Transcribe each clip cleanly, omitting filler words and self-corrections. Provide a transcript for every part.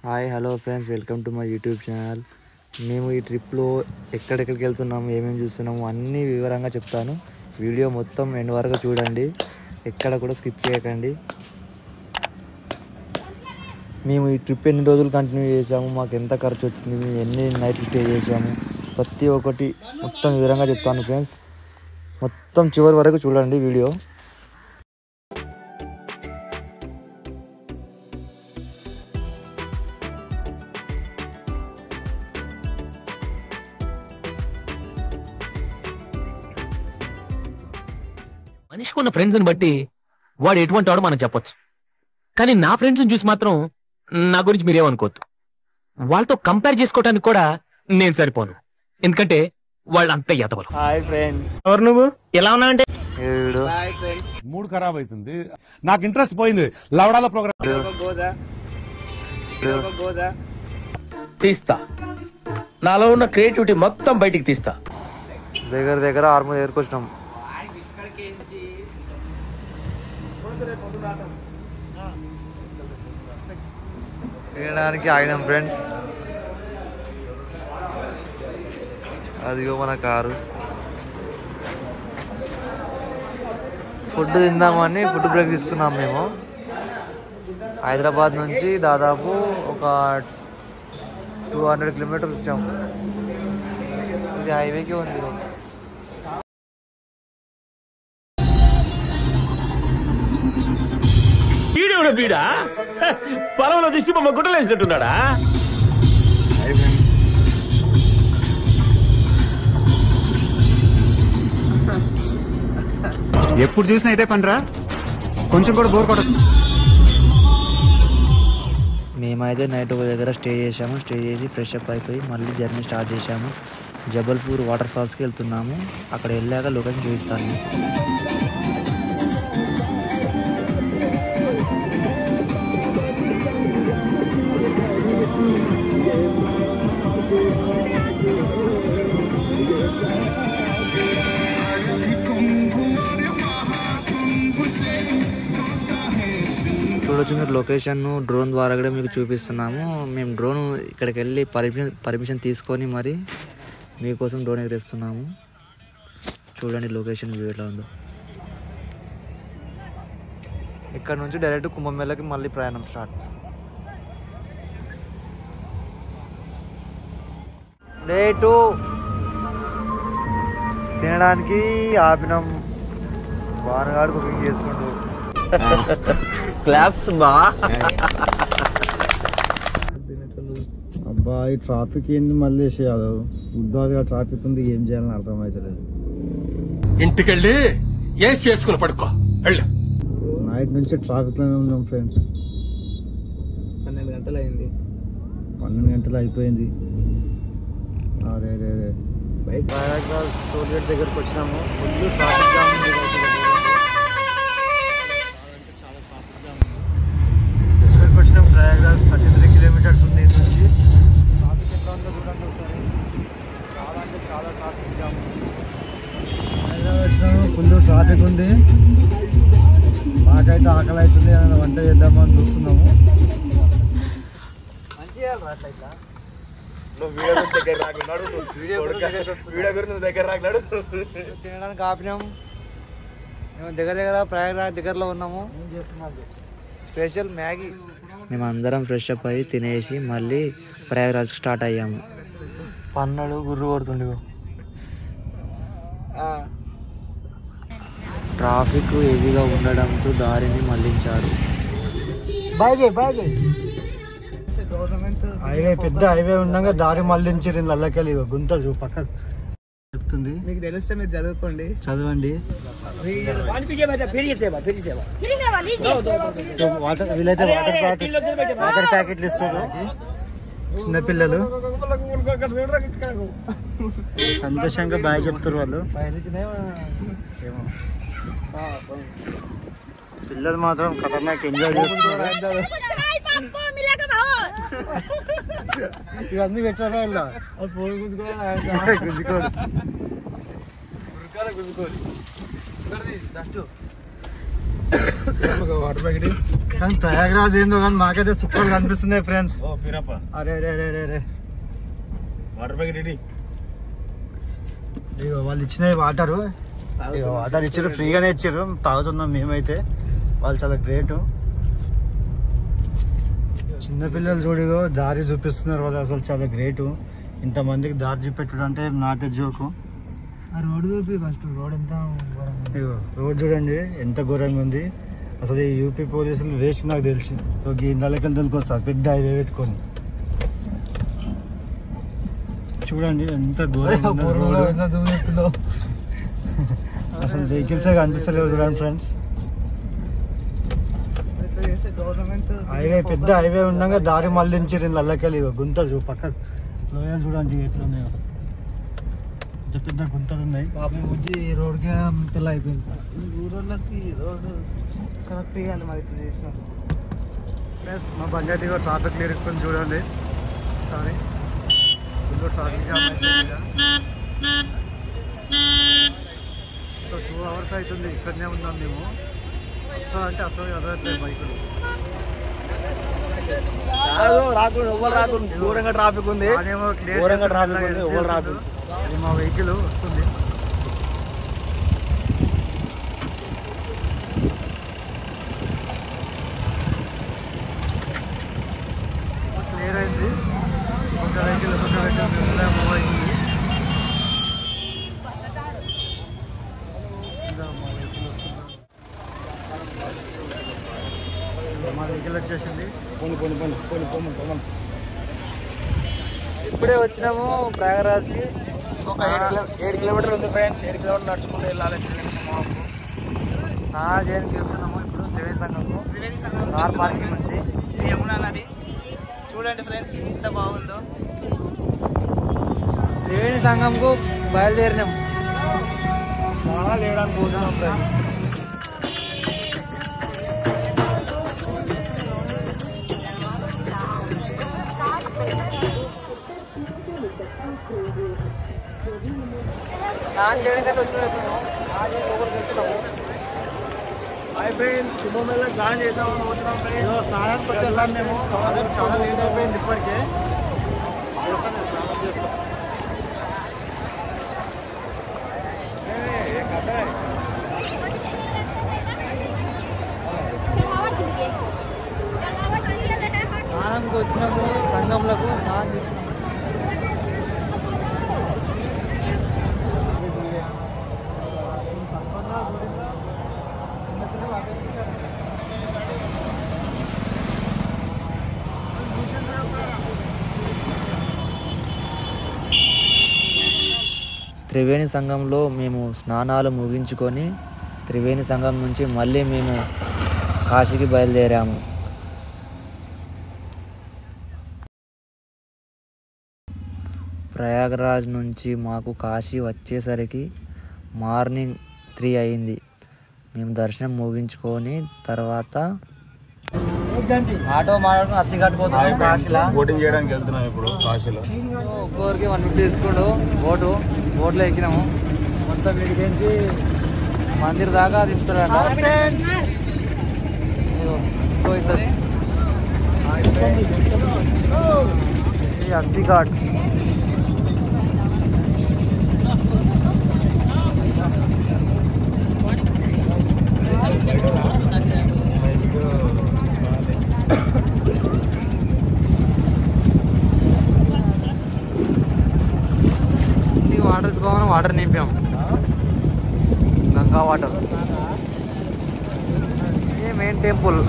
Hi hello friends, welcome to my YouTube channel. మేము ఈ ట్రిప్లో ఎక్కడెక్కడికి వెళ్తున్నాము, ఏమేమి చూస్తున్నాము అన్నీ వివరంగా చెప్తాను. వీడియో మొత్తం ఎండ్ వరకు చూడండి, ఎక్కడ కూడా స్కిప్ చేయకండి. మేము ఈ ట్రిప్ ఎన్ని రోజులు కంటిన్యూ చేసాము, మాకు ఎంత ఖర్చు వచ్చింది, మేము ఎన్ని నైట్లు స్టే చేసాము, ప్రతి ఒక్కటి మొత్తం వివరంగా చెప్తాను ఫ్రెండ్స్. మొత్తం చివరి వరకు చూడండి వీడియో. మనిషికి ఉన్న ఫ్రెండ్స్ని బట్టి వాడు ఎటువంటి వాడు మనం చెప్పొచ్చు, కానీ నా ఫ్రెండ్స్ని చూసి మాత్రం నా గురించి మీరేమనుకోవద్దు. వాళ్ళతో కంపేర్ చేసుకోవడానికి కూడా నేను సరిపోను, ఎందుకంటే వాళ్ళు అంత ఎదవలు. హాయ్ ఫ్రెండ్స్, ఎవరు నువ్వు? ఎలా ఉన్నా అంటే మూడ్ ఖరాబ్ అవుతుంది, నాకు ఇంట్రెస్ట్ పోయింది లవడాల ప్రోగ్రామ్. తీస్తా, నాలో ఉన్న క్రియేటివిటీ మొత్తం బయటికి తీస్తా. దగ్గర ఆర్మూర్ దగ్గరకు వచ్చినాం. తినడానికి ఆగినాం ఫ్రెండ్స్. అదిగో మన కారు. ఫుడ్ తిందామని ఫుడ్ బ్రేక్ తీసుకున్నాం. మేము హైదరాబాద్ నుంచి దాదాపు ఒక 200 కిలోమీటర్స్ వచ్చాము. ఇది హైవేకి ఉంది. బీడా పొలంలో దిష్టి బొమ్మ గుట్టలేసినట్టున్నాడా? ఎప్పుడు చూసినా అయితే పనిరా, కొంచెం కూడా బోర్ కొట్టదు. మేమైతే నైట్ ఒక దగ్గర స్టే చేసాము. స్టే చేసి ఫ్రెష్ అప్ అయిపోయి మళ్ళీ జర్నీ స్టార్ట్ చేసాము. జబల్పూర్ వాటర్ ఫాల్స్కి వెళ్తున్నాము. అక్కడ వెళ్ళాక లొకేషన్ చూపిస్తాను. చూడొచ్చు మీరు లొకేషన్ డ్రోన్ ద్వారా కూడా మీకు చూపిస్తున్నాము. మేము డ్రోన్ ఇక్కడికి వెళ్ళి పర్మిషన్ తీసుకొని మరి మీకోసం డ్రోన్ ఎగరేస్తున్నాము. చూడండి లొకేషన్ వ్యూ ఎట్లా ఉందో. ఇక్కడ నుంచి డైరెక్ట్ కుంభమేళకి మళ్ళీ ప్రయాణం స్టార్ట్. డే 2 తినడానికి ఆపినాం. వానగాడు కుకింగ్ చేస్తుండు. క్లాప్స్ బా. అబ్బా ఈ ట్రాఫిక్ ఏంది మళ్ళీ యాదవ్, ఉద్దాగా ట్రాఫిక్ ఉంది, ఏం చేయాలని అర్థమవుతలేదు. ఇంటికెళ్ళి ఏం చేసుకుని పడుకో. నైట్ నుంచి ట్రాఫిక్ లోనే ఉన్నాం ఫ్రెండ్స్. 12 గంటలు అయింది. 12 గంటలు అయిపోయింది. అరే ప్రయాగ్రాజ్ టోల్ గేట్ దగ్గరకు వచ్చినాము. ఫుల్ ట్రాఫిక్ జామ్ ఉంది. ఇక్కడికి వచ్చినాం. ప్రయాగ్రాజ్ 33 కిలోమీటర్స్ ఉంది ఇటు నుంచి. ట్రాఫిక్ ఎట్లా ఉందో చూడండి ఒకసారి. చాలా అంటే చాలా ట్రాఫిక్ జామ్ ఉంది. హైదరాబాద్ వచ్చినాము, ఫుల్ ట్రాఫిక్ ఉంది. మాకైతే ఆకలి అవుతుంది, ఏమైనా వంట చేద్దామని చూస్తున్నాము. మంచిగా అట్లా తినడానికి ఆపినాం. మేము దగ్గర ప్రయాగరాజ్ దగ్గరలో ఉన్నాము. Special Maggi. మేము అందరం ఫ్రెష్ అప్ అయ్యి తినేసి మళ్ళీ ప్రయాగరాజ్ స్టార్ట్ అయ్యాము. పన్నడు గుర్రు కొడుతుండే. ట్రాఫిక్ హెవీగా ఉండడంతో దారిని మళ్లించారు. హైవే పెద్ద హైవే ఉండగా దారి మళ్ళించారు. అల్లకెళ్ళి గుంతలు పక్క చెప్తుంది. మీకు తెలిస్తే మీరు చదువుకోండి, చదవండి. వీలైతే వాటర్ ప్యాకెట్లు ఇస్తారు చిన్నపిల్లలు. సంతోషంగా బాగా చెప్తారు వాళ్ళు. ఏమో పిల్లలు మాత్రం ఖతర్నాక్ ఎంజాయ్ చేస్తున్నారు. ఇవన్నీ పెట్టారా ఇలా గుంజుకోరు. కానీ ప్రయాగరాజ్ ఏందో కానీ మాకైతే సూపర్ కనిపిస్తున్నాయి ఫ్రెండ్స్. అరే రే రే రే రే ఇగో వాళ్ళు ఇచ్చినవి వాటరు ఇచ్చారు, ఫ్రీగానే ఇచ్చారు, తాగుతున్నాం మేమైతే. వాళ్ళు చాలా గ్రేట్. చిన్నపిల్లలు చూడిగో దారి చూపిస్తున్నారు వాళ్ళు, అసలు చాలా గ్రేట్. ఇంతమందికి దారి చూపెట్టడం అంటే నాట్ ఏ జోకు. రోడ్ చూపి ఫస్ట్, రోడ్ ఎంత ఇగో రోడ్ చూడండి ఎంత ఘోరంగా ఉంది. అసలు ఈ యూపీ పోలీసులు వేస్ట్ నాకు తెలిసి. ఇందాలకెళ్ళి దొరికొస్తారు పెద్ద హైవే పెట్టుకొని. చూడండి ఎంత ఘోరంగా అసలు వెహికల్సే కనిపిస్తలేవు చూడండి ఫ్రెండ్స్. హైవే పెద్ద హైవే ఉండగా దారి మళ్ళించారు అల్లకెళ్ళి. గుంతలు పక్క లోయలు చూడండి ఎట్లున్నాయో, పెద్ద పెద్ద గుంతలు ఉన్నాయి. రోడ్కి తెల్ల అయిపోయింది. ఊరోళ్ళకి రోడ్డు కరెక్ట్ ఇవ్వాలి మరి ఇట్లా చేసిన. ప్లస్ మా పంచాయతీ ట్రాఫిక్ క్లియర్ ఎక్కుని చూడండి ఒకసారి. ఇంకో ట్రాఫిక్ జామ్ అయిపోయింది. సో 2 hours అవుతుంది ఇక్కడనే ఉన్నాం మేము. అసలు అంటే అసలు అదట్లేదు బైకులు. దూరంగా ట్రాఫిక్ ఉంది, ఇది మా వెహికల్ వస్తుంది. క్లియర్ అయింది. ఒక వెహికల్ మూవ్ అయింది. మా వెహికల్ వచ్చేసింది. ఇప్పుడే వచ్చినాము ప్రయాగరాజ్కి. ఒక 7 కిలోమీటర్లు ఉంది ఫ్రెండ్స్. 7 కిలోమీటర్లు నడుచుకుంటూ వెళ్ళాలి. జైలుకి వెళ్తున్నాము ఇప్పుడు. త్రివేణి సంఘంకు కార్ పార్కింగ్ వచ్చి యమునా నది చూడండి ఫ్రెండ్స్ ఎంత బాగుందో. త్రివేణి సంఘంకు బయలుదేరినాం. లేవడానికి పోతున్నాం ఫ్రెండ్స్. స్నానం చేయడానికి వచ్చినప్పుడు కుంభమేళా స్నానం చేద్దామని పోతున్నాం ఫ్రెండ్స్. స్నానానికి వచ్చేసాం మేము. చాలా లేట్ అయిపోయింది ఇప్పటికే. చేస్తాను స్నానం చేస్తాం. స్నానంకి వచ్చినాము. సంఘంలకు స్నానం చేస్తున్నాము. త్రివేణి సంఘంలో మేము స్నానాలు ముగించుకొని త్రివేణి సంఘం నుంచి మళ్ళీ మేము కాశీకి బయలుదేరాము. ప్రయాగరాజ్ నుంచి మాకు కాశీ వచ్చేసరికి మార్నింగ్ 3 అయింది. మేము దర్శనం ముగించుకొని తర్వాత ఆటో మాట్లాడుకుని అస్సిఘాట్ పోతున్నాం. కాశీలో బోటింగ్ చేయడానికి వెళ్తున్నాం ఇప్పుడు కాశీలో. ఒక్కొక్కరికి 150 తీసుకుంటూ బోట్లో ఎక్కినాము. మొత్తం వీడికి మందిర్ దాకా దింపుతారంట. అస్సిఘాట్ వాటర్ ఎత్తుకోమని వాటర్ నింపాం. గంగా వాటర్. ఇది మెయిన్ టెంపుల్.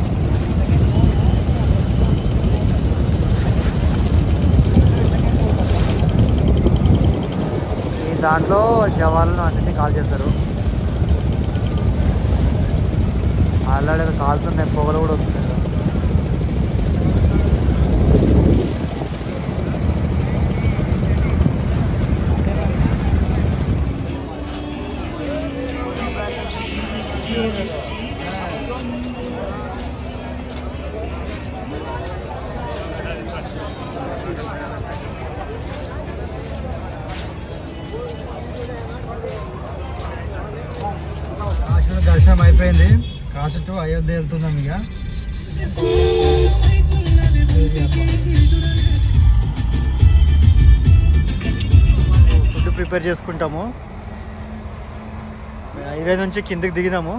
ఈ దాంట్లో జవాలను అన్నింటినీ కాల్ చేస్తారు. ఆల్రెడీ కాల్తున్నాయి, పొగలు కూడా వస్తున్నాయి. దర్శనం అయిపోయింది. లాస్ట్ అయోధ్య వెళ్తున్నాం ఇక. ఫుడ్ ప్రిపేర్ చేసుకుంటాము. హైవే నుంచి కిందకి దిగినాము.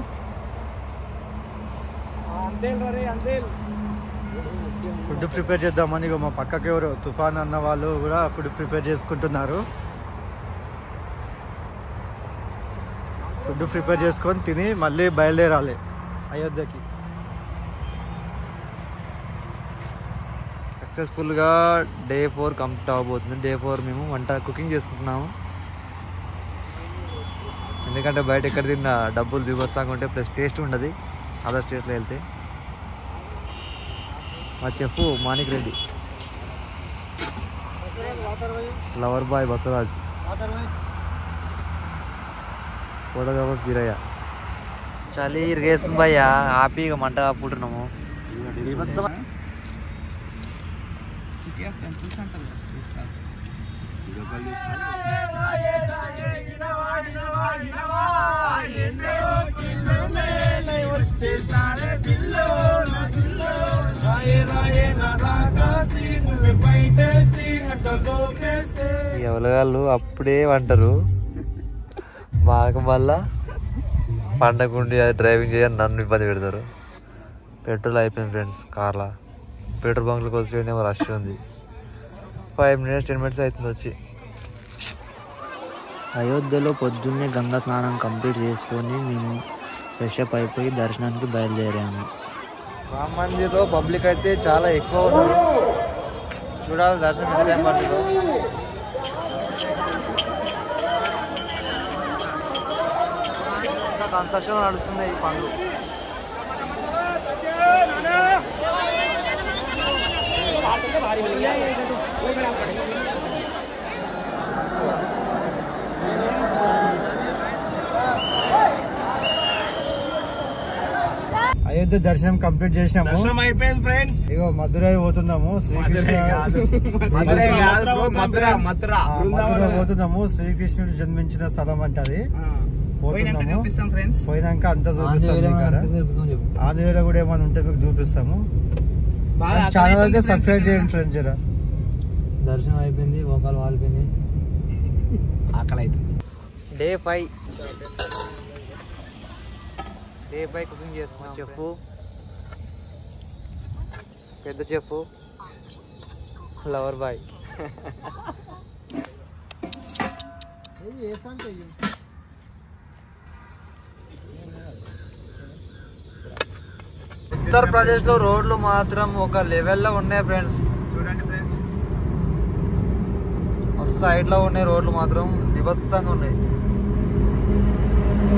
ఫుడ్ ప్రిపేర్ చేద్దామని ఇక మా పక్కకి ఎవరు తుఫాన్ అన్న వాళ్ళు కూడా ఫుడ్ ప్రిపేర్ చేసుకుంటున్నారు. ఫుడ్ ప్రిపేర్ చేసుకొని తిని మళ్ళీ బయలుదేరాలి అయోధ్యకి. సక్సెస్ఫుల్గా డే 4 కంప్లీట్ అవ్వబోతుంది. డే 4 మేము వంట కుకింగ్ చేసుకుంటున్నాము. ఎందుకంటే బయట ఎక్కడ తిన్నా డబ్బులు దిగొస్తాగా ఉంటే ప్లస్ టేస్ట్ ఉండదు అదర్ స్టేట్లో వెళ్తే. మా chef Manik Reddy, lover boy Basavaraj, photographer Beeraiah. చలి ఇరిగేస్తుంది భయ్య, హ్యాపీగా మంట కాపుకుంటున్నాము. ఎవలగాళ్ళు అప్పుడే వంటరు మాకు మళ్ళా పండకుండి అది డ్రైవింగ్ చేయని నన్ను ఇబ్బంది పెడతారు. పెట్రోల్ అయిపోయింది ఫ్రెండ్స్ కార్లో. పెట్రోల్ బంక్లకు వచ్చి రష్ ఉంది. 5 minutes 10 minutes అవుతుంది వచ్చి. అయోధ్యలో పొద్దున్నే గంగా స్నానం కంప్లీట్ చేసుకొని మేము ఫ్రెష్ అప్ అయిపోయి దర్శనానికి బయలుదేరాము. రామ మందిర్లో పబ్లిక్ అయితే చాలా ఎక్కువ ఉన్నారు. చూడాలి దర్శనం ఎంత టైం పడుతుందో. కన్స్ట్రక్షన్ నడుస్తున్నాయి ఈ పనులు. అయోధ్య దర్శనం కంప్లీట్ చేసినాము. అయిపోయింది ఫ్రెండ్స్. ఇగో మధురై పోతున్నాము. మధురై పోతున్నాము. శ్రీకృష్ణుడు జన్మించిన స్థలం అంటే అది. పోయినాక అంతా చూపిస్తాము. ఆదివేళ కూడా ఏమైనా ఉంటే మీకు చూపిస్తాము. ఛానల్ అయితే సబ్స్క్రైబ్ చేయండి ఫ్రెండ్స్. జరా దర్శనం అయిపోయింది, మోకాలు వాలిపోయినాయి, ఆకలి అవుతుంది. డే 5 కుకింగ్ చేస్తున్నాం. చెప్పు పెద్ద చెప్పు లవర్ బాయ్. ఉత్తరప్రదేశ్ లో రోడ్లు మాత్రం ఒక లెవెల్లో ఉన్నాయి ఫ్రెండ్స్. చూడండి ఫ్రెండ్స్, సైడ్ లో ఉన్నాయి రోడ్లు మాత్రం విభత్సంగా ఉన్నాయి.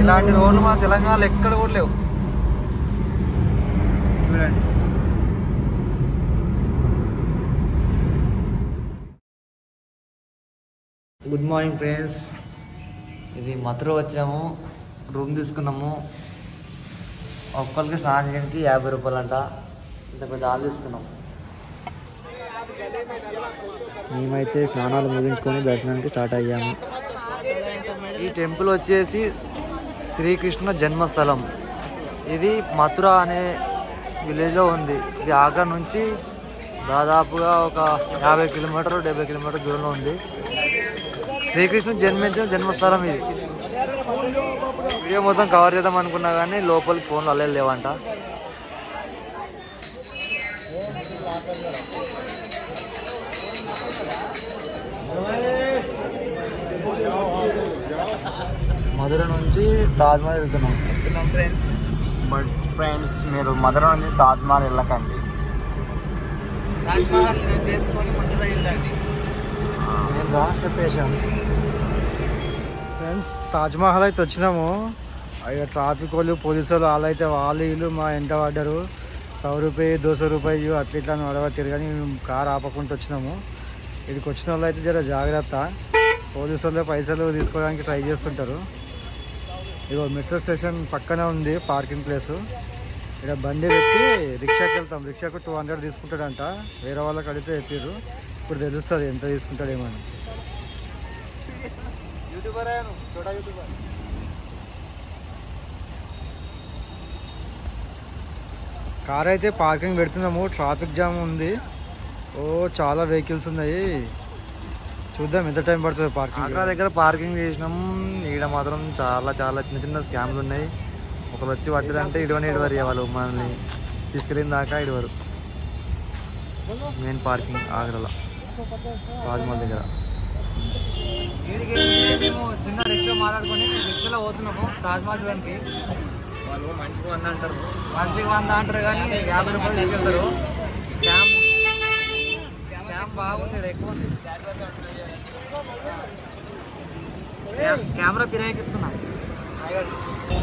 ఇలాంటి రోడ్లు మా తెలంగాణలో ఎక్కడ కూడా లేవు. చూడండి. Good morning friends. ఇది మథుర వచ్చినాము, రూమ్ తీసుకున్నాము. ఒక్కరికి స్నానం చేయడానికి 50 రూపాయలు అంట. ఇంత పెద్ద హాల్ తీసుకున్నాం. మేమైతే స్నానాలు ముగించుకొని దర్శనానికి స్టార్ట్ అయ్యాము. ఈ టెంపుల్ వచ్చేసి శ్రీకృష్ణ జన్మస్థలం. ఇది మథుర అనే విలేజ్లో ఉంది. ఇది ఆగ్రా నుంచి దాదాపుగా ఒక 50 కిలోమీటర్ 70 కిలోమీటర్ దూరంలో ఉంది. శ్రీకృష్ణుడు జన్మించిన జన్మస్థలం ఇది. వీడియో మొత్తం కవర్ చేద్దాం అనుకున్నా కానీ లోపలికి ఫోన్లు అల్లే లేవంట. మధుర నుంచి తాజ్మహల్ వెళ్తున్నాం ఫ్రెండ్స్. బట్ ఫ్రెండ్స్, మీరు మధుర నుంచి తాజ్మహల్ వెళ్ళకండి. తాజ్మహల్ చేసుకొని మధుర వెళ్ళండి. నేను రాష్ట్ర పేషం ఫ్రెండ్స్. తాజ్మహల్ అయితే వచ్చినాము. ఇక ట్రాఫిక్ వాళ్ళు పోలీసు వాళ్ళు వాళ్ళైతే వాళ్ళు వీళ్ళు మా ఎంట పడ్డారు. 100 రూపాయి 200 రూపాయలు అట్లా ఇట్లా నడవట్టారు. కానీ మేము కారు ఆపకుండా వచ్చినాము. ఇక్కడికి వచ్చిన వాళ్ళు అయితే జర జాగ్రత్త. పోలీసు వాళ్ళు పైసలు తీసుకోవడానికి ట్రై చేస్తుంటారు. ఇగో మెట్రో స్టేషన్ పక్కనే ఉంది పార్కింగ్ ప్లేసు. ఇక్కడ బండి పెట్టి రిక్షాకి వెళ్తాం. రిక్షాకు 200 తీసుకుంటాడంట. వేరే వాళ్ళకి అడిగితే చెప్పారు. ఇప్పుడు తెలుస్తుంది ఎంత తీసుకుంటాడేమో అని. యూట్యూబర్ అయ్యాను, చోటా యూట్యూబర్. కార్ అయితే పార్కింగ్ పెడుతున్నాము. ట్రాఫిక్ జామ్ ఉంది. ఓ చాలా వెహికల్స్ ఉన్నాయి. చూద్దాం ఎంత టైం పడుతుంది పార్కింగ్. ఆగ్రా దగ్గర పార్కింగ్ చేసినాం. ఈడ మాత్రం చాలా చాలా చిన్న చిన్న స్కామ్లు ఉన్నాయి. ఒకరు వచ్చి పట్టిరంటే ఇడవరు వాళ్ళు మనల్ని తీసుకెళ్ళిన దాకా ఇడవరు. మెయిన్ పార్కింగ్ ఆగ్రాలో తాజ్మహల్ దగ్గర. మేము చిన్న రిక్షా మాట్లాడుకొని రిక్షాలో పోతున్నాము తాజ్మహల్ చూడడానికి. వాళ్ళు మనిషికి 100 అంటారు, మనిషికి 100 అంటారు కానీ 50 రూపాయలు తీసుకెళ్తారు. స్కామ్ బాగుంది, ఎక్కువ ఉంది. కెమెరా పిరాయిస్తున్నాం.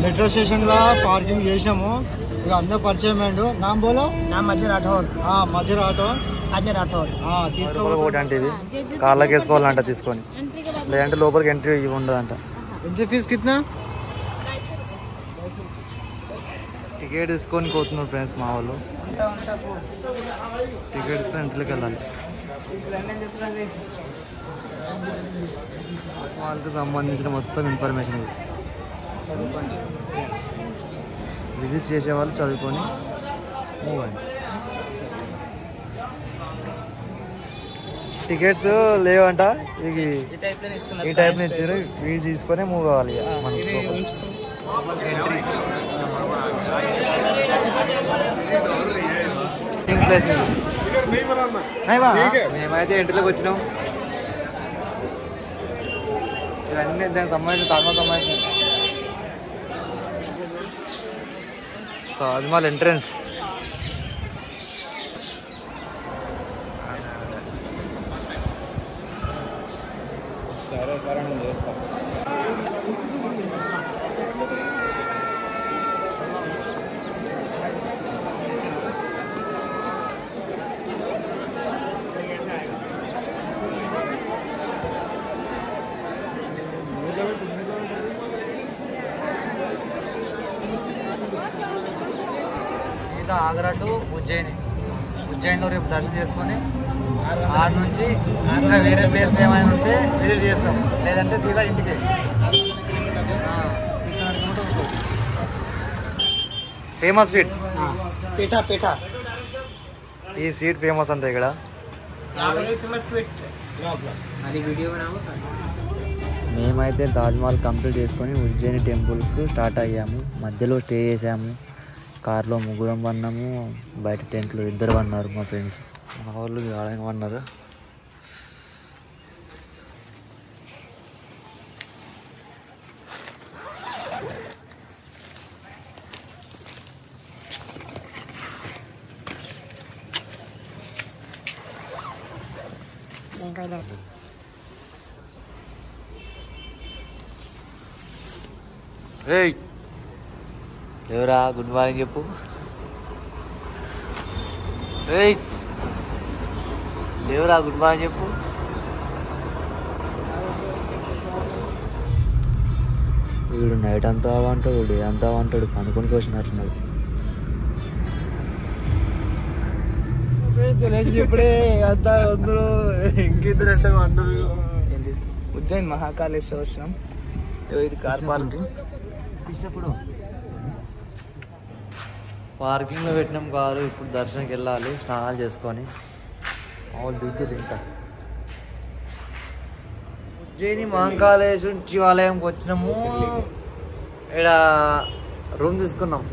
మెట్రో స్టేషన్ లా పార్కింగ్ చేసినాము. ఇక అందరూ పరిచయం అయ్యిండు. నామ్ బోలో. నా మధ్య రాఠోడ్. అజయ్ రాఠోడ్. తీసుకోవాలి అంటే ఇది కార్లోకి వేసుకోవాలంట తీసుకొని, లేదంటే లోపలికి ఎంట్రీ ఉండదంట. Entry fee కిतना? టికెట్ తీసుకొని పోతున్నారు ఫ్రెండ్స్ మా వాళ్ళు. టికెట్ తీసుకొని ఎంట్రీకి వెళ్ళాలి. వాళ్ళకి సంబంధించిన మొత్తం ఇన్ఫర్మేషన్ ఇది. విజిట్ చేసే వాళ్ళు చదువుకొని మూవ్ అయ్యండి. టికెట్స్ లేవంట, ఇవి ఈ టైప్ ఇచ్చారు. ఇవి తీసుకొని మూవ్ కావాలి. మేమైతే ఎంట్రీలోకి వచ్చినాం. ఇవన్నీ దానికి సంబంధించిన తాజ్మహల్ ఎంట్రన్స్. ఆగ్రా టు ఉజ్జయిన్లో రేపు దర్శనం చేసుకొని ఆడ నుంచి ఇంకా వేరే ప్లేస్ ఏమైనా ఉంటే విజిట్ చేస్తాం, లేదంటే సీదా ఇంటికి. Famous sweet pitha. ఈ స్వీట్ ఫేమస్ అంతే ఇక్కడ. మేమైతే తాజ్మహల్ కంప్లీట్ చేసుకొని ఉజ్జయిని టెంపుల్కు స్టార్ట్ అయ్యాము. మధ్యలో స్టే చేసాము. కార్లో 3 పన్నాము, బయట టెంట్లో 2 పన్నారు మా ఫ్రెండ్స్. మా వాళ్ళు ఆడగా పన్నారు. ఎవరా గుడ్ మార్నింగ్ చెప్పు. ఎవరా గుడ్ మార్నింగ్ చెప్పు. వీడు నైట్ అంతా అంటాడు, డే అంతా అంటాడు, పనుకొని వచ్చినట్టున్నాడు. ఇప్పుడే అంతా అందరూ ఇంకిద్దరు అంటే అందరూ ఉజ్జయిన్ మహాకాళేశ్వర వచ్చినాం. ఇది కార్ పార్కింగ్. ఇప్పుడు పార్కింగ్లో పెట్టినాం కారు. ఇప్పుడు దర్శనంకి వెళ్ళాలి స్నానాలు చేసుకొని. మామూలు దిగుతారు ఇంకా. ఉజ్జయిని మహాకాళేశ్వర శివాలయంకి వచ్చినాము. ఇక్కడ రూమ్ తీసుకున్నాం.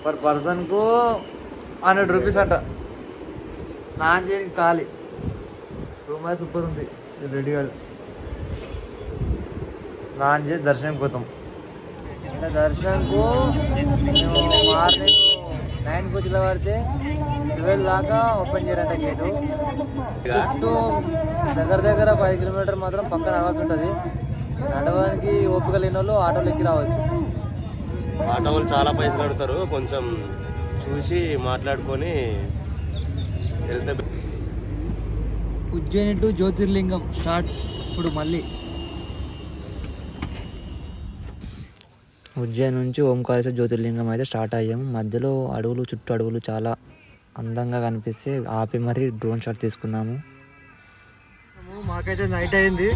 పర్ పర్సన్కు 100 రూపీస్ అంట. స్నానం చేయడానికి ఖాళీ. రూమ్ అయితే సూపర్ ఉంది. రెడీగా స్నానం చేసి దర్శనంకి పోతాం. దర్శనంకు మేము మార్నింగ్ 9కి వచ్చి పడితే 12 దాకా ఓపెన్ చేయాలంట గేటు. చుట్టూ దగ్గర 5 కిలోమీటర్ మాత్రం పక్కన నడవాల్సి ఉంటుంది. నడవడానికి ఓపిక లేని వాళ్ళు ఆటోలు ఎక్కి రావచ్చు. ఆటో వాళ్ళు చాలా పైసలు అడుగుతారు, కొంచెం చూసి మాట్లాడుకొని వెళ్తే. ఉజ్జయిని టు జ్యోతిర్లింగం స్టార్ట్ ఇప్పుడు మళ్ళీ. ఉజ్జయిని నుంచి ఓంకారేశ్వర జ్యోతిర్లింగం అయితే స్టార్ట్ అయ్యాము. మధ్యలో అడవులు, చుట్టూ అడవులు చాలా అందంగా కనిపిస్తే ఆపి మరీ డ్రోన్ షాట్ తీసుకున్నాము. మాకైతే నైట్ అయింది.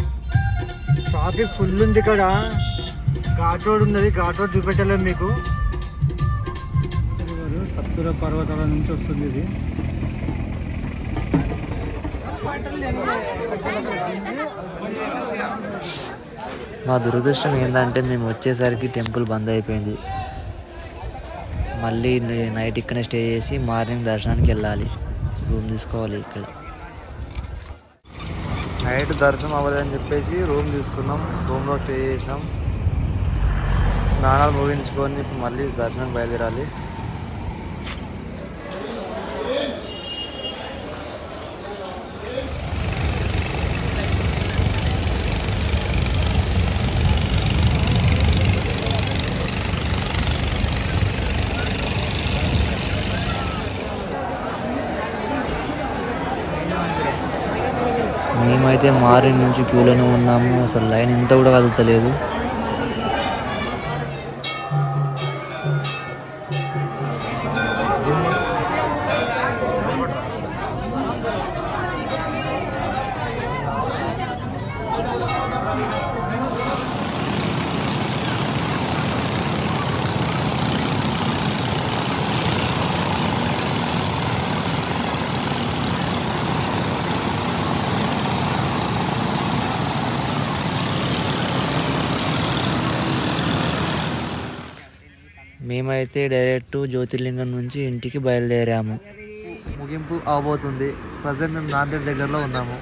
ట్రాఫిక్ ఫుల్ ఉంది. ఇక్కడ ఘాట్ రోడ్ ఉన్నది. ఘాట్ రోడ్ చూపెట్టలేము మీకు. సత్పుర పర్వతాల నుంచి వస్తుంది ఇది. మా దురదృష్టం ఏంటంటే మేము వచ్చేసరికి టెంపుల్ బంద్ అయిపోయింది. మళ్ళీ నైట్ ఇక్కడనే స్టే చేసి మార్నింగ్ దర్శనానికి వెళ్ళాలి. రూమ్ తీసుకోవాలి. ఇక్కడ నైట్ దర్శనం అవ్వదని చెప్పేసి రూమ్ తీసుకున్నాం. రూమ్లో స్టే చేసినాం. స్నానాలు ముగించుకొని మళ్ళీ దర్శనం బయలుదేరాలి. మేమైతే మార్నింగ్ నుంచి క్యూలోనే ఉన్నాము. అసలు లైన్ ఇంత కూడా కదులుతలేదు. మేమైతే డైరెక్ట్ జ్యోతిర్లింగం నుంచి ఇంటికి బయలుదేరాము. ముగింపు అవబోతుంది. ప్రజెంట్ మేము నాందేడ్ దగ్గరలో ఉన్నాము.